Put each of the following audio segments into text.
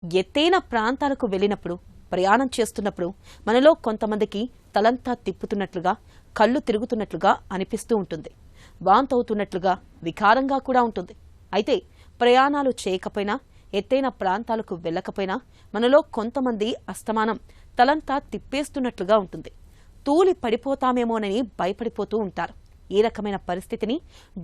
ఎత్తైన ప్రాంతాలకు వెళ్ళినప్పుడు, ప్రయాణం చేస్తున్నప్పుడు మనలో కొంతమందికి తలంతా తిప్పుతున్నట్లుగా, కళ్ళు తిరుగుతున్నట్లుగా అనిపిస్తూ ఉంటుంది. వాంతవుతున్నట్లుగా, వికారంగా కూడా ఉంటుంది. అయితే ప్రయాణాలు చేయకపోయినా, ఎత్తైన ప్రాంతాలకు వెళ్ళకపోయినా మనలో కొంతమంది అస్తమానం తలంతా తిప్పేస్తున్నట్లుగా ఉంటుంది. తూలి పడిపోతామేమోనని భయపడిపోతూ ఉంటారు. ఈ రకమైన పరిస్థితిని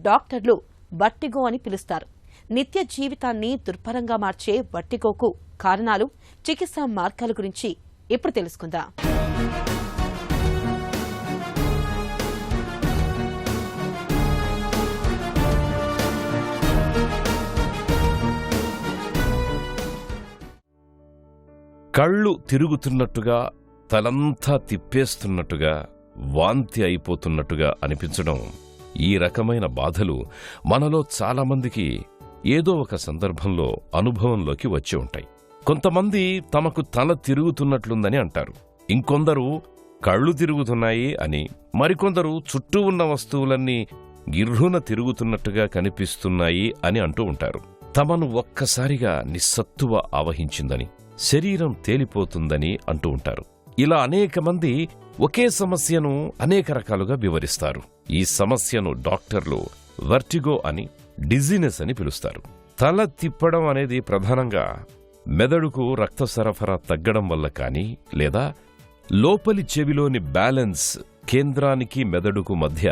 డాక్టర్లు వర్టిగో అని పిలుస్తారు. నిత్య జీవితాన్ని దుర్భరంగా మార్చే వర్టిగోకు కారణాలు, చికిత్సా మార్గాల గురించి ఇప్పుడు తెలుసుకుందాం. కళ్ళు తిరుగుతున్నట్టుగా, తలంతా తిప్పేస్తున్నట్టుగా, వాంతి అయిపోతున్నట్టుగా అనిపించడం, ఈ రకమైన బాధలు మనలో చాలామందికి ఏదో ఒక సందర్భంలో అనుభవంలోకి వచ్చి ఉంటాయి. కొంతమంది తమకు తల తిరుగుతున్నట్లుందని అంటారు. ఇంకొందరు కళ్ళు తిరుగుతున్నాయి అని, మరికొందరు చుట్టూ ఉన్న వస్తువులన్నీ గిర్రున తిరుగుతున్నట్టుగా కనిపిస్తున్నాయి అని అంటూ ఉంటారు. తమను ఒక్కసారిగా నిస్సత్తువ ఆవహించిందని, శరీరం తేలిపోతుందని అంటూ ఉంటారు. ఇలా అనేక మంది ఒకే సమస్యను అనేక రకాలుగా వివరిస్తారు. ఈ సమస్యను డాక్టర్లు వర్టిగో అని, డిజీనెస్ అని పిలుస్తారు. తల తిప్పడం అనేది ప్రధానంగా మెదడుకు రక్త సరఫరా తగ్గడం వల్ల కానీ, లేదా లోపలి చెవిలోని బ్యాలెన్స్ కేంద్రానికి మెదడుకు మధ్య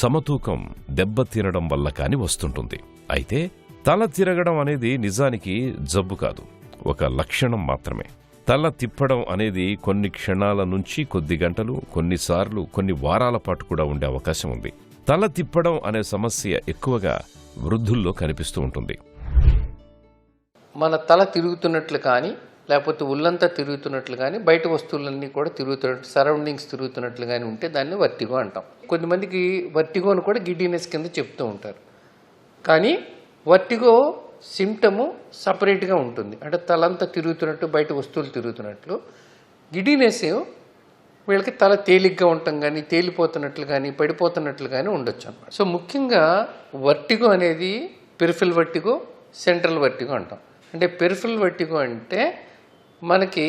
సమతూకం దెబ్బతినడం వల్ల కాని వస్తుంటుంది. అయితే తల తిరగడం అనేది నిజానికి జబ్బు కాదు, ఒక లక్షణం మాత్రమే. తల తిప్పడం అనేది కొన్ని క్షణాల నుంచి కొద్ది గంటలు, కొన్నిసార్లు కొన్ని వారాల పాటు కూడా ఉండే అవకాశం ఉంది. తల తిప్పడం అనే సమస్య ఎక్కువగా వృద్ధుల్లో కనిపిస్తూ ఉంటుంది. మన తల తిరుగుతున్నట్లు కానీ, లేకపోతే ఒళ్ళంతా తిరుగుతున్నట్లు కానీ, బయట వస్తువులన్నీ కూడా తిరుగుతున్నట్లు, సరౌండింగ్స్ తిరుగుతున్నట్లు కానీ ఉంటే దాన్ని వర్టిగో అంటాం. కొంతమందికి వర్టిగోను కూడా గిడ్డీనెస్ కింద చెప్తూ ఉంటారు. కానీ వర్టిగో సిమ్టము సపరేట్గా ఉంటుంది. అంటే తలంతా తిరుగుతున్నట్టు, బయట వస్తువులు తిరుగుతున్నట్లు. గిడ్డీనెస్ వీళ్ళకి తల తేలిగ్గా ఉండటం కానీ, తేలిపోతున్నట్లు కానీ, పడిపోతున్నట్లు కానీ ఉండొచ్చు అన్నమాట. సో ముఖ్యంగా వర్టిగో అనేది పెరిఫెరల్ వర్టిగో, సెంట్రల్ వర్టిగో అంటాం. అంటే పెరిఫెరల్ వర్టిగో అంటే మనకి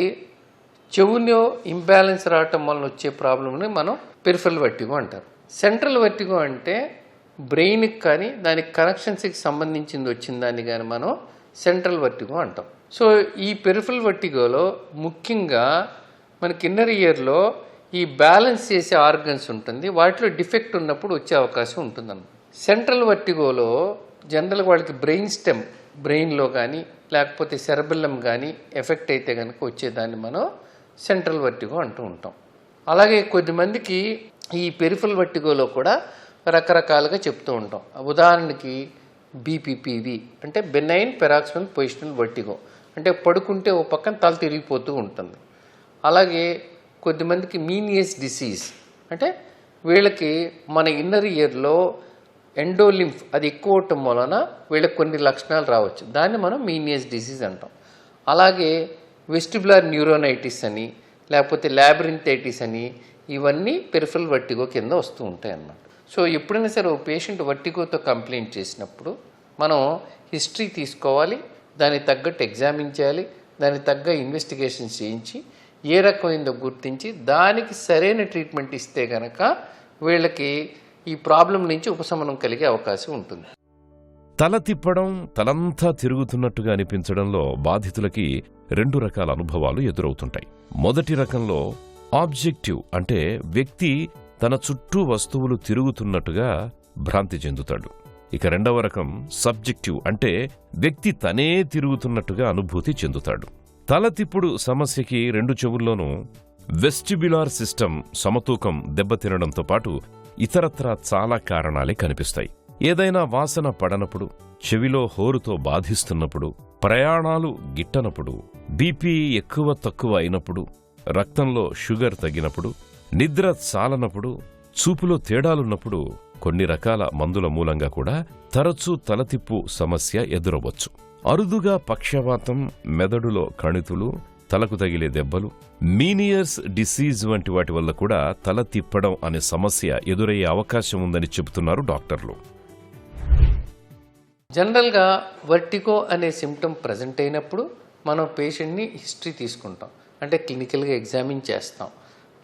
చెవులో ఇంబ్యాలెన్స్ రావటం వలన వచ్చే ప్రాబ్లంని మనం పెరిఫెరల్ వర్టిగో అంటారు. సెంట్రల్ వర్టిగో అంటే బ్రెయిన్కి కానీ, దానికి కనెక్షన్స్కి సంబంధించింది వచ్చిందాన్ని కానీ మనం సెంట్రల్ వర్టిగో అంటాం. సో ఈ పెరిఫెరల్ వర్టిగోలో ముఖ్యంగా మనకి ఇన్నర్ ఇయర్లో ఈ బ్యాలెన్స్ చేసే ఆర్గన్స్ ఉంటుంది, వాటిలో డిఫెక్ట్ ఉన్నప్పుడు వచ్చే అవకాశం ఉంటుందన్నమాట. సెంట్రల్ వర్టిగోలో జనరల్గా వాళ్ళకి బ్రెయిన్ స్టెమ్, బ్రెయిన్లో కానీ లేకపోతే సెరబెల్లం కానీ ఎఫెక్ట్ అయితే కనుక వచ్చేదాన్ని మనం సెంట్రల్ వర్టిగో అంటూ ఉంటాం. అలాగే కొద్దిమందికి ఈ పెరిఫెరల్ వర్టిగోలో కూడా రకరకాలుగా చెప్తూ ఉంటాం. ఉదాహరణకి బీపీపీవి అంటే బెనైన్ పెరాక్సిమల్ పొజిషనల్ వర్టిగో, అంటే పడుకుంటే ఓ పక్కన తల తిరిగిపోతూ ఉంటుంది. అలాగే కొద్దిమందికి మీనియస్ డిసీజ్, అంటే వీళ్ళకి మన ఇన్నర్ ఇయర్లో ఎండోలింఫ్ అది ఎక్కువ అవటం వలన వీళ్ళకి కొన్ని లక్షణాలు రావచ్చు, దాన్ని మనం మీనియస్ డిసీజ్ అంటాం. అలాగే వెస్టిబులర్ న్యూరోనైటిస్ అని, లేకపోతే ల్యాబ్రింథైటిస్ అని, ఇవన్నీ పెరిఫెరల్ వర్టిగో కింద వస్తూ ఉంటాయి అన్నమాట. సో ఎప్పుడైనా సరే ఓ పేషెంట్ వర్టిగోతో కంప్లైంట్ చేసినప్పుడు మనం హిస్టరీ తీసుకోవాలి, దానికి తగ్గట్టు ఎగ్జామిన్ చేయాలి, దానికి తగ్గ ఇన్వెస్టిగేషన్స్ చేయించి ఏ రకమైందో గుర్తించి దానికి సరైన ట్రీట్మెంట్ ఇస్తే కనుక వీళ్ళకి ఈ ప్రాబ్లం నుంచి ఉపశమనం కలిగే అవకాశం ఉంటుంది. తల తిప్పడం, తలంతా తిరుగుతున్నట్టుగా అనిపించడంలో బాధితులకి రెండు రకాల అనుభవాలు ఎదురవుతుంటాయి. మొదటి రకంలో ఆబ్జెక్టివ్ అంటే వ్యక్తి తన చుట్టూ వస్తువులు తిరుగుతున్నట్టుగా భ్రాంతి చెందుతాడు. ఇక రెండవ రకం సబ్జెక్టివ్ అంటే వ్యక్తి తనే తిరుగుతున్నట్టుగా అనుభూతి చెందుతాడు. తల తిప్పుడు సమస్యకి రెండు చెవుల్లోనూ వెస్టిబ్యులార్ సిస్టమ్ సమతూకం దెబ్బతినడంతో పాటు ఇతరత్రా చాలా కారణాలే కనిపిస్తాయి. ఏదైనా వాసన పడనప్పుడు, చెవిలో హోరుతో బాధిస్తున్నప్పుడు, ప్రయాణాలు గిట్టనప్పుడు, బీపీ ఎక్కువ తక్కువ అయినప్పుడు, రక్తంలో షుగర్ తగ్గినప్పుడు, నిద్ర చాలనప్పుడు, చూపులో తేడాలున్నప్పుడు, కొన్ని రకాల మందుల మూలంగా కూడా తరచూ తలతిప్పు సమస్య ఎదురవచ్చు. అరుదుగా పక్షవాతం, మెదడులో కణితులు, తలకు తగిలే దెబ్బలు, మీనియర్స్ డిసీజ్ వంటి వాటి వల్ల కూడా తల తిప్పడం అనే సమస్య ఎదురయ్యే అవకాశం ఉందని చెబుతున్నారు డాక్టర్లు. జనరల్గా వర్టిగో అనే సిమ్టమ్ ప్రజెంట్ అయినప్పుడు మనం పేషెంట్ని హిస్టరీ తీసుకుంటాం, అంటే క్లినికల్గా ఎగ్జామిన్ చేస్తాం.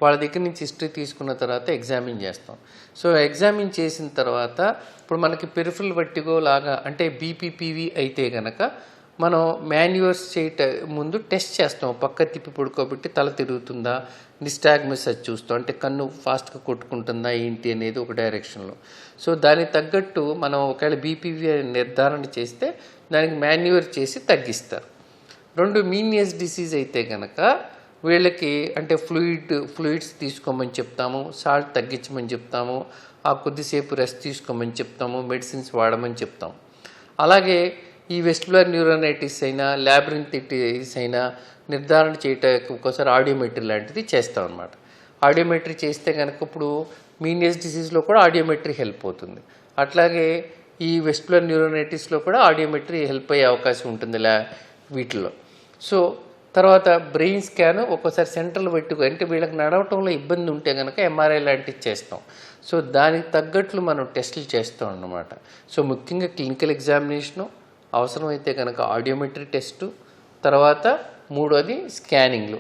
వాళ్ళ దగ్గర నుంచి హిస్టరీ తీసుకున్న తర్వాత ఎగ్జామిన్ చేస్తాం. సో ఎగ్జామిన్ చేసిన తర్వాత ఇప్పుడు మనకి పెరిఫరల్ వర్టిగో లాగా అంటే బీపీపీవీ అయితే కనుక మనం మాన్యువర్స్ ముందు టెస్ట్ చేస్తాం. పక్క తిప్పి పడుకోబెట్టి తల తిరుగుతుందా, నిస్టాగ్మస్ అది చూస్తాం, అంటే కన్ను ఫాస్ట్గా కొట్టుకుంటుందా ఏంటి అనేది ఒక డైరెక్షన్లో. సో దానికి తగ్గట్టు మనం ఒకవేళ బీపీవీ నిర్ధారణ చేస్తే దానికి మాన్యువర్ చేసి తగ్గిస్తారు. 2 మీనియస్ డిసీజ్ అయితే కనుక వీళ్ళకి అంటే ఫ్లూయిడ్స్ తీసుకోమని చెప్తాము, సాల్ట్ తగ్గించమని చెప్తాము, ఆ కొద్దిసేపు రెస్ట్ తీసుకోమని చెప్తాము, మెడిసిన్స్ వాడమని చెప్తాం. అలాగే ఈ వెస్టిబులర్ న్యూరోనైటిస్ అయినా ల్యాబ్రింథైటిస్ అయినా నిర్ధారణ చేయటానికి ఒక్కోసారి ఆడియోమెట్రీ లాంటిది చేస్తాం అన్నమాట. ఆడియోమెట్రీ చేస్తే కనుక ఇప్పుడు మీనియస్ డిసీజ్లో కూడా ఆడియోమెట్రీ హెల్ప్ అవుతుంది. అట్లాగే ఈ వెస్టిబులర్ న్యూరోనైటిస్లో కూడా ఆడియోమెట్రీ హెల్ప్ అయ్యే అవకాశం ఉంటుంది వీటిల్లో. సో తర్వాత బ్రెయిన్ స్కాన్ ఒక్కోసారి సెంట్రల్ వెట్టుకు అంటే వీళ్ళకి నడవటంలో ఇబ్బంది ఉంటే కనుక ఎంఆర్ఐ లాంటివి చేస్తాం. సో దానికి తగ్గట్లు మనం టెస్టులు చేస్తాం అన్నమాట. సో ముఖ్యంగా క్లినికల్ ఎగ్జామినేషను, అవసరమైతే కనుక ఆడియోమెట్రీ టెస్టు, తర్వాత 3వది స్కానింగ్లు.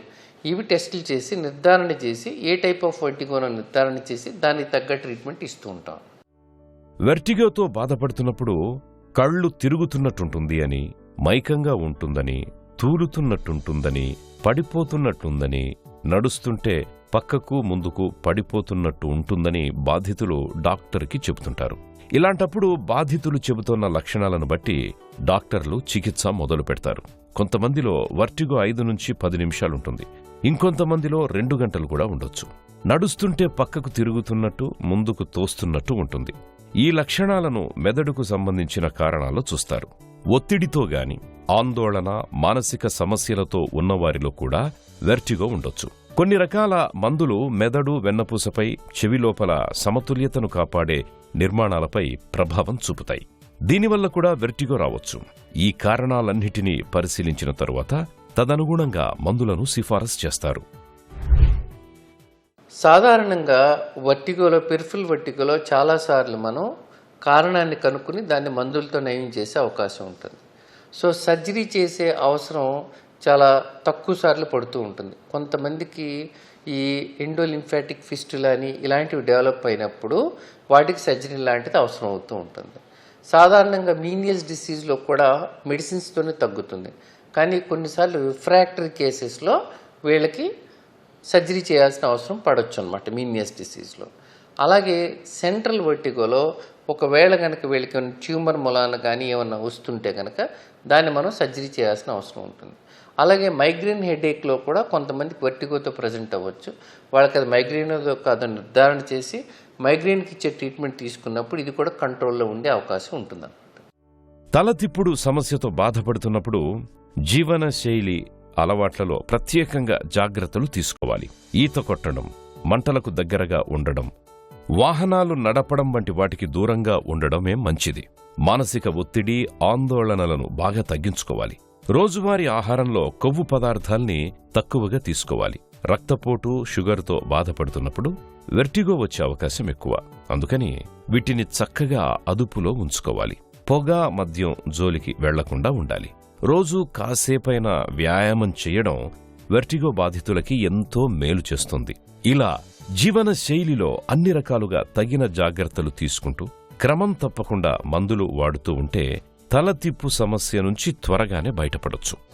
ఇవి టెస్టులు చేసి నిర్ధారణ చేసి ఏ టైప్ ఆఫ్ వర్టిగోనో నిర్ధారణ చేసి దానికి తగ్గ ట్రీట్మెంట్ ఇస్తూ ఉంటాం. వెర్టిగోతో బాధపడుతున్నప్పుడు కళ్ళు తిరుగుతున్నట్టుంటుంది అని, మైకంగా ఉంటుందని, తూలుతున్నట్టుంటుందని, పడిపోతున్నట్టుందని, నడుస్తుంటే పక్కకు ముందుకు పడిపోతున్నట్టు ఉంటుందని బాధితులు డాక్టర్కి చెబుతుంటారు. ఇలాంటప్పుడు బాధితులు చెబుతున్న లక్షణాలను బట్టి డాక్టర్లు చికిత్స మొదలు పెడతారు. కొంతమందిలో వర్టిగో 5 నుంచి 10 నిమిషాలుంటుంది, ఇంకొంతమందిలో 2 గంటలు కూడా ఉండొచ్చు. నడుస్తుంటే పక్కకు తిరుగుతున్నట్టు, ముందుకు తోస్తున్నట్టు ఉంటుంది. ఈ లక్షణాలను మెదడుకు సంబంధించిన కారణాల్లో చూస్తారు. ఒత్తిడితో గాని, ఆందోళన, మానసిక సమస్యలతో ఉన్నవారిలో కూడా వెర్టిగో ఉండొచ్చు. కొన్ని రకాల మందులు మెదడు, వెన్నపూసపై, చెవి లోపల సమతుల్యతను కాపాడే నిర్మాణాలపై ప్రభావం చూపుతాయి. దీనివల్ల కూడా వెర్టిగో రావచ్చు. ఈ కారణాలన్నిటినీ పరిశీలించిన తరువాత తదనుగుణంగా మందులను సిఫారసు చేస్తారు. సాధారణంగా పెరిఫరల్ వర్టిగోలో చాలాసార్లు మనం కారణాన్ని కనుక్కుని దాన్ని మందులతో నయం చేసే అవకాశం ఉంటుంది. సో సర్జరీ చేసే అవసరం చాలా తక్కువ సార్లు పడుతూ ఉంటుంది. కొంతమందికి ఈ ఎండోలింఫాటిక్ ఫిస్టులా అని ఇలాంటివి డెవలప్ అయినప్పుడు వాటికి సర్జరీ లాంటిది అవసరం అవుతూ ఉంటుంది. సాధారణంగా మీనియస్ డిసీజ్లో కూడా మెడిసిన్స్తోనే తగ్గుతుంది, కానీ కొన్నిసార్లు రిఫ్రాక్టరీ కేసెస్లో వీళ్ళకి సర్జరీ చేయాల్సిన అవసరం పడవచ్చు అన్నమాట మీనియస్ డిసీజ్లో. అలాగే సెంట్రల్ వర్టిగోలో ఒకవేళ కనుక వీళ్ళకి ట్యూమర్ మూలాన కానీ ఏమన్నా వస్తుంటే కనుక దాన్ని మనం సర్జరీ చేయాల్సిన అవసరం ఉంటుంది. అలాగే మైగ్రేన్ హెడేక్లో కూడా కొంతమందికి వర్టిగోతో ప్రజెంట్ అవ్వచ్చు. వాళ్ళకి అది మైగ్రేన్ కాదు నిర్ధారణ చేసి మైగ్రేన్కి ఇచ్చే ట్రీట్మెంట్ తీసుకున్నప్పుడు ఇది కూడా కంట్రోల్లో ఉండే అవకాశం ఉంటుందన్నమాట. తలతిప్పుడు సమస్యతో బాధపడుతున్నప్పుడు జీవనశైలి అలవాట్లలో ప్రత్యేకంగా జాగ్రత్తలు తీసుకోవాలి. ఈత కొట్టడం, మంటలకు దగ్గరగా ఉండడం, వాహనాలు నడపడం వంటి వాటికి దూరంగా ఉండడమే మంచిది. మానసిక ఒత్తిడి, ఆందోళనలను బాగా తగ్గించుకోవాలి. రోజువారీ ఆహారంలో కొవ్వు పదార్థాల్ని తక్కువగా తీసుకోవాలి. రక్తపోటు, షుగర్తో బాధపడుతున్నప్పుడు వెర్టిగో వచ్చే అవకాశం ఎక్కువ. అందుకని వీటిని చక్కగా అదుపులో ఉంచుకోవాలి. పొగ, మద్యం జోలికి వెళ్లకుండా ఉండాలి. రోజూ కాసేపైనా వ్యాయామం చేయడం వెర్టిగో బాధితులకి ఎంతో మేలు చేస్తుంది. ఇలా జీవన శైలిలో అన్ని రకాలుగా తగిన జాగ్రత్తలు తీసుకుంటూ క్రమం తప్పకుండా మందులు వాడుతూ ఉంటే తలతిప్పు సమస్య నుంచి త్వరగానే బయటపడొచ్చు.